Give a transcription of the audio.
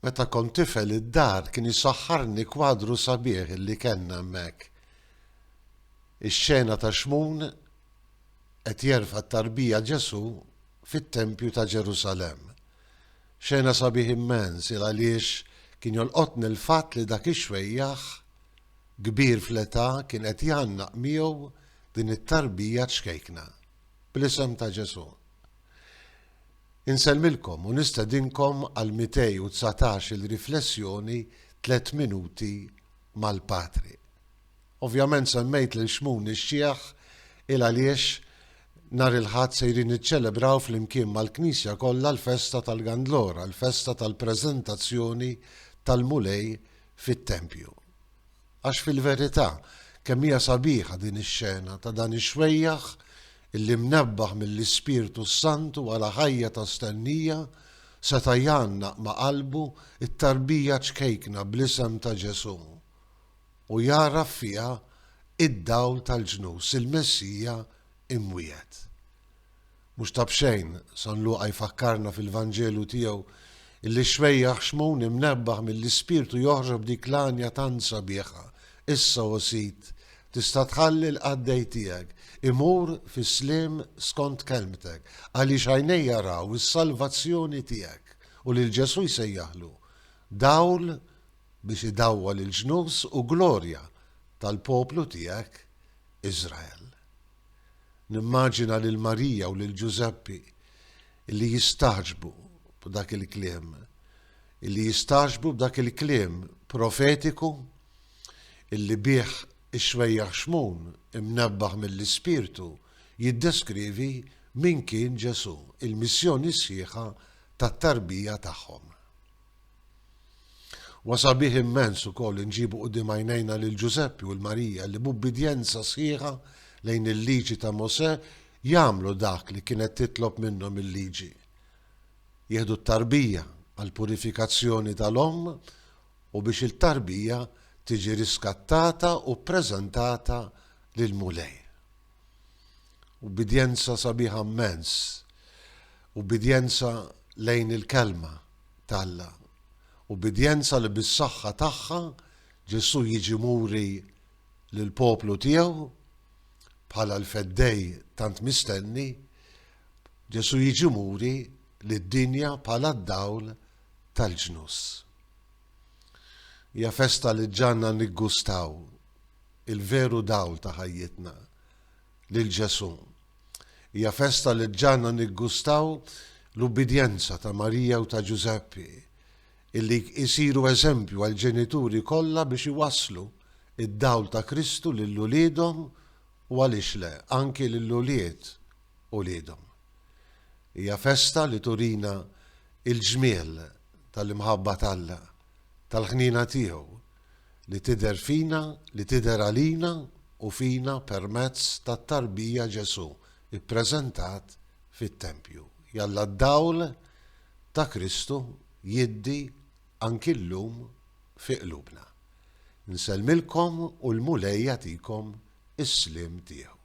Meta kont tifel id-dar kien jisaħħarni kwadru sabiħ li kellna hemmhekk. Ix-xena ta' Xmun qed jerfa' t-tarbija Ġesu fit-Tempju ta' Ġerusalemm. Xena sabiħ immens il għaliex kien jolqotni l-fatt li dak ix-xwejjaħ kbir fl-età kien qed jgħannaq miegħu din it-tarbija ċkejkna bl-isem ta' Ġesu. Insellmilkom u nistedinkom għal 219 il-riflessjoni 3 minuti mal-Patri. Ovvjament semmejt lil Xmun ix-xieħ il għaliex nhar il-Ħadd sejrin niċċelebraw flimkien mal-Knisja kollha l-festa tal-Gandlora, l-festa tal-preżentazzjoni tal-mulej fit-Tempju. Għax fil-verità kemm hija sabiħa din ix-xena ta' dan ix-xwejjaħ illi mnebbaħ mill-Ispirtu Santu għala ħajja ta' stennija seta' jgħannaq ma' qalbu it-tarbija ċkejkna bl-isem ta' Ġesu u jaraf fiha id-dawl tal-ġnus, il-Messija imwiet. Mhux ta' bxejn San Luqa jfakkarna fil-Vanġelu tiegħu illi xwejjaħ Xmun imnebbaħ mill-Ispirtu joħrob dik l-anja tant sabiħa. Issa Sit tista' tħalli l-qaddej tiegħek imur fis-sliem skont kelmtek għaliex għajnej jaraw is-salvazzjoni tiegħek u lil Ġesu jsejjaħlu dawl biex idawwa lill-ġnus u glorja tal-poplu tiegħek Iżrael. Nimmaġina lil Marija u lil Ġuseppi illi jistaġbu b'dak il-kliem, profetiku illi bih ix-xwejjaħ Xmun imnebbaħ mill-Ispirtu jiddeskrivi min kien Ġesu, il-missjoni sħiħa tat-tarbija tagħhom. Wa sabiħ immens ukoll inġibu quddiem għajnejna lil Ġuseppi u l-Marija li b'ubbidjenza sħiħa lejn il-liġi ta' Mosè jagħmlu dak li kienet titlob minnhom il-liġi. Jieħdu t-tarbija għall purifikazzjoni tal-omm u biex il-tarbija tiġi riskattata u ppreżentata lil mulej. Ubbidjenza sabiħa immens, ubbidjenza lejn il-kelma tal-Alla, ubbidjenza li bis-saħħa tagħha Ġesu jiġi muri lil poplu tiegħu bħala l-feddej tant mistenni, Ġesu jiġi muri lid-dinja bħala d-dawl tal-ġnus. Hija festa li ġanna niggustaw il-veru dawl ta' ħajjitna lil Ġesu. Hija festa li ġanna niggustaw l-ubbidjenza ta' Marija u ta' Ġuseppi illi jsiru eżempju għal ġenituri kollha biex iwasslu id-dawl ta' Kristu lil uliedhom u għaliex le anke lil ulied uliedhom. Hija festa li turina il-ġmiel tal-imħabba tal-Alla, tal-ħnina tiegħu li tidher fina, li tidher għalina u fina permezz tat-tarbija Ġesu ippreżentat fit-Tempju. Jalla d-dawl ta' Kristu jiddi anki llum fi qlubna. Nsellmilkom u l-mulej jagħtikom is-sliem tiegħu.